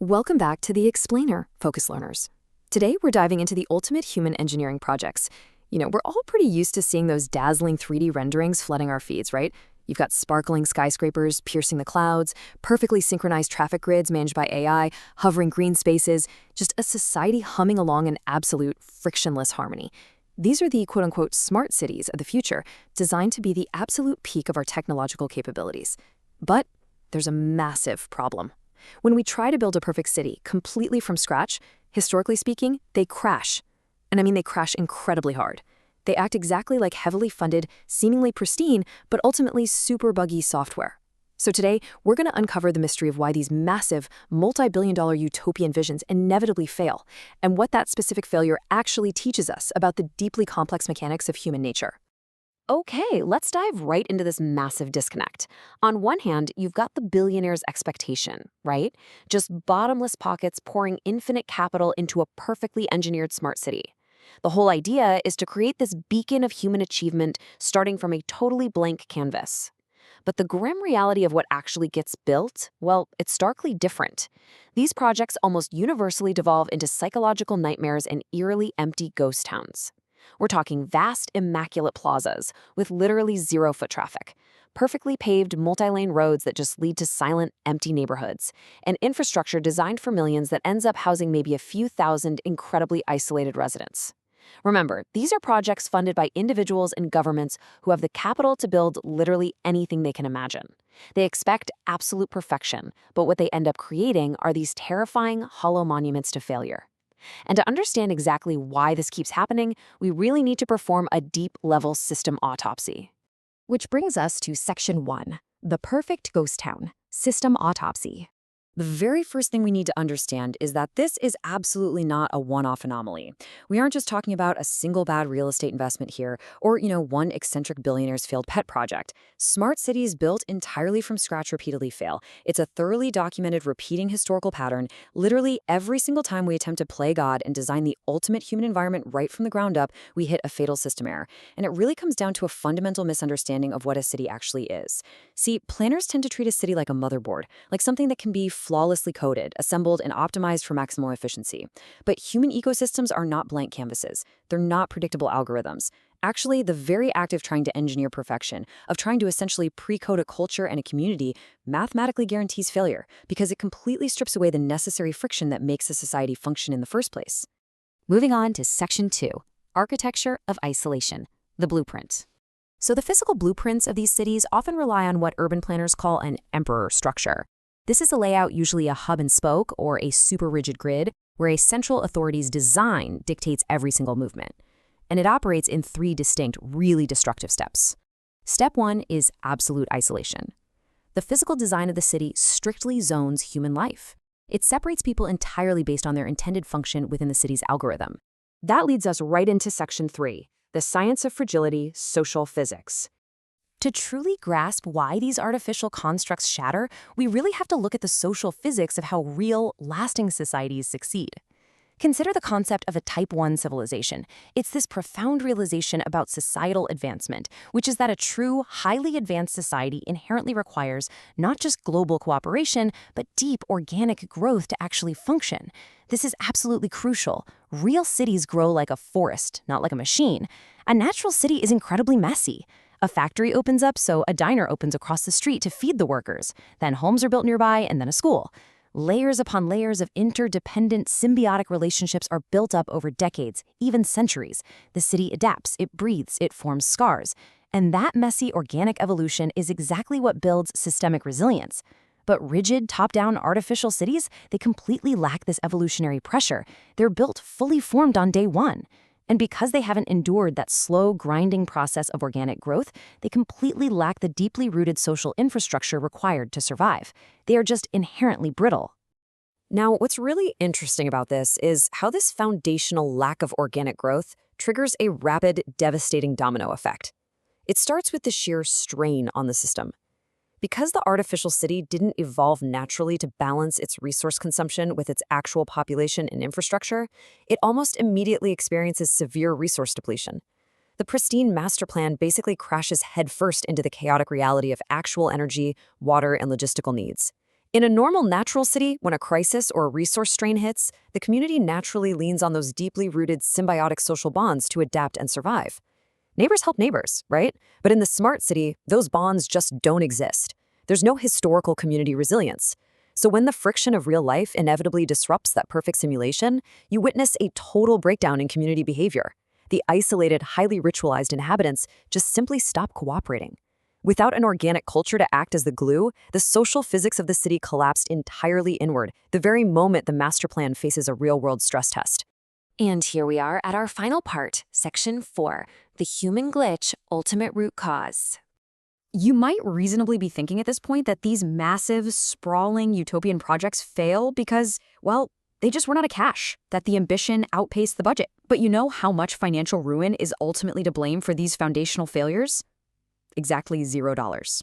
Welcome back to The Explainer, Focus Learners. Today, we're diving into the ultimate human engineering projects. We're all pretty used to seeing those dazzling 3D renderings flooding our feeds, right? You've got sparkling skyscrapers piercing the clouds, perfectly synchronized traffic grids managed by AI, hovering green spaces, just a society humming along in absolute frictionless harmony. These are the quote-unquote smart cities of the future, designed to be the absolute peak of our technological capabilities. But there's a massive problem. When we try to build a perfect city completely from scratch, historically speaking, they crash. And I mean they crash incredibly hard. They act exactly like heavily funded, seemingly pristine, but ultimately super buggy software. So today, we're going to uncover the mystery of why these massive, multi-billion-dollar utopian visions inevitably fail, and what that specific failure actually teaches us about the deeply complex mechanics of human nature. Okay, let's dive right into this massive disconnect. On one hand, you've got the billionaire's expectation, right? Just bottomless pockets pouring infinite capital into a perfectly engineered smart city. The whole idea is to create this beacon of human achievement starting from a totally blank canvas. But the grim reality of what actually gets built, well, it's starkly different. These projects almost universally devolve into psychological nightmares and eerily empty ghost towns. We're talking vast, immaculate plazas with literally zero foot traffic, perfectly paved multi-lane roads that just lead to silent, empty neighborhoods, and infrastructure designed for millions that ends up housing maybe a few thousand incredibly isolated residents. Remember, these are projects funded by individuals and governments who have the capital to build literally anything they can imagine. They expect absolute perfection, but what they end up creating are these terrifying, hollow monuments to failure. And to understand exactly why this keeps happening, we really need to perform a deep-level system autopsy. Which brings us to Section 1, the perfect ghost town, system autopsy. The very first thing we need to understand is that this is absolutely not a one-off anomaly. We aren't just talking about a single bad real estate investment here or, one eccentric billionaire's failed pet project. Smart cities built entirely from scratch repeatedly fail. It's a thoroughly documented repeating historical pattern. Literally every single time we attempt to play God and design the ultimate human environment right from the ground up, we hit a fatal system error. And it really comes down to a fundamental misunderstanding of what a city actually is. See, planners tend to treat a city like a motherboard, like something that can be flawlessly coded, assembled, and optimized for maximal efficiency. But human ecosystems are not blank canvases. They're not predictable algorithms. Actually, the very act of trying to engineer perfection, of trying to essentially pre-code a culture and a community, mathematically guarantees failure because it completely strips away the necessary friction that makes a society function in the first place. Moving on to Section 2, architecture of isolation, the blueprint. So the physical blueprints of these cities often rely on what urban planners call an emperor structure. This is a layout, usually a hub and spoke or a super rigid grid, where a central authority's design dictates every single movement. And it operates in 3 distinct, really destructive steps. Step 1 is absolute isolation. The physical design of the city strictly zones human life. It separates people entirely based on their intended function within the city's algorithm. That leads us right into Section 3, the science of fragility, social physics. To truly grasp why these artificial constructs shatter, we really have to look at the social physics of how real, lasting societies succeed. Consider the concept of a Type 1 civilization. It's this profound realization about societal advancement, which is that a true, highly advanced society inherently requires not just global cooperation, but deep organic growth to actually function. This is absolutely crucial. Real cities grow like a forest, not like a machine. A natural city is incredibly messy. A factory opens up, so a diner opens across the street to feed the workers. Then homes are built nearby, and then a school. Layers upon layers of interdependent, symbiotic relationships are built up over decades, even centuries. The city adapts, it breathes, it forms scars. And that messy organic evolution is exactly what builds systemic resilience. But rigid, top-down artificial cities, they completely lack this evolutionary pressure. They're built fully formed on day one. And because they haven't endured that slow, grinding process of organic growth, they completely lack the deeply rooted social infrastructure required to survive. They are just inherently brittle. Now, what's really interesting about this is how this foundational lack of organic growth triggers a rapid, devastating domino effect. It starts with the sheer strain on the system. Because the artificial city didn't evolve naturally to balance its resource consumption with its actual population and infrastructure, it almost immediately experiences severe resource depletion. The pristine master plan basically crashes headfirst into the chaotic reality of actual energy, water, and logistical needs. In a normal natural city, when a crisis or a resource strain hits, the community naturally leans on those deeply rooted symbiotic social bonds to adapt and survive. Neighbors help neighbors, right? But in the smart city, those bonds just don't exist. There's no historical community resilience. So when the friction of real life inevitably disrupts that perfect simulation, you witness a total breakdown in community behavior. The isolated, highly ritualized inhabitants just simply stop cooperating. Without an organic culture to act as the glue, the social physics of the city collapsed entirely inward, the very moment the master plan faces a real-world stress test. And here we are at our final part, Section 4, the human glitch, ultimate root cause. You might reasonably be thinking at this point that these massive, sprawling utopian projects fail because, well, they just run out of cash, that the ambition outpaced the budget. But you know how much financial ruin is ultimately to blame for these foundational failures? Exactly $0.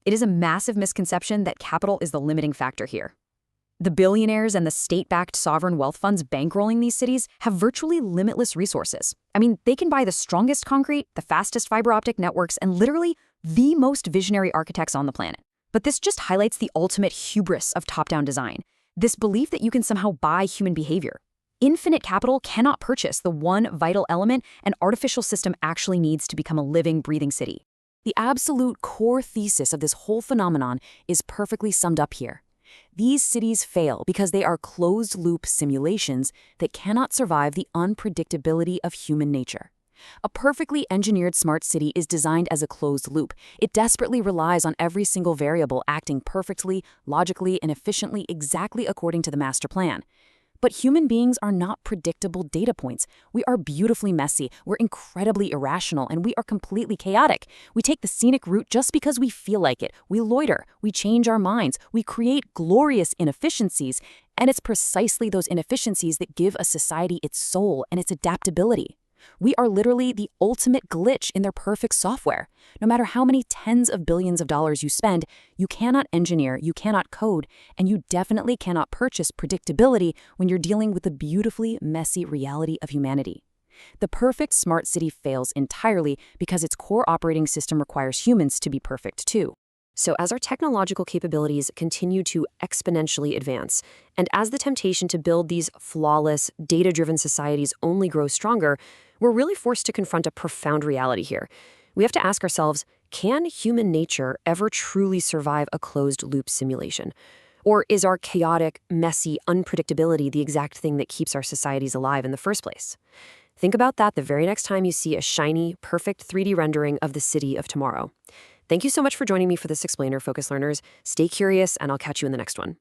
It is a massive misconception that capital is the limiting factor here. The billionaires and the state-backed sovereign wealth funds bankrolling these cities have virtually limitless resources. I mean, they can buy the strongest concrete, the fastest fiber optic networks, and literally the most visionary architects on the planet. But this just highlights the ultimate hubris of top-down design, this belief that you can somehow buy human behavior. Infinite capital cannot purchase the one vital element an artificial system actually needs to become a living, breathing city. The absolute core thesis of this whole phenomenon is perfectly summed up here. These cities fail because they are closed-loop simulations that cannot survive the unpredictability of human nature. A perfectly engineered smart city is designed as a closed loop. It desperately relies on every single variable acting perfectly, logically, and efficiently exactly according to the master plan. But human beings are not predictable data points. We are beautifully messy, we're incredibly irrational, and we are completely chaotic. We take the scenic route just because we feel like it. We loiter, we change our minds, we create glorious inefficiencies, and it's precisely those inefficiencies that give a society its soul and its adaptability. We are literally the ultimate glitch in their perfect software. No matter how many tens of billions of dollars you spend, you cannot engineer, you cannot code, and you definitely cannot purchase predictability when you're dealing with the beautifully messy reality of humanity. The perfect smart city fails entirely because its core operating system requires humans to be perfect too. So as our technological capabilities continue to exponentially advance, and as the temptation to build these flawless, data-driven societies only grows stronger, we're really forced to confront a profound reality here. We have to ask ourselves, can human nature ever truly survive a closed-loop simulation? Or is our chaotic, messy unpredictability the exact thing that keeps our societies alive in the first place? Think about that the very next time you see a shiny, perfect 3D rendering of the city of tomorrow. Thank you so much for joining me for this explainer, Focus Learners. Stay curious, and I'll catch you in the next one.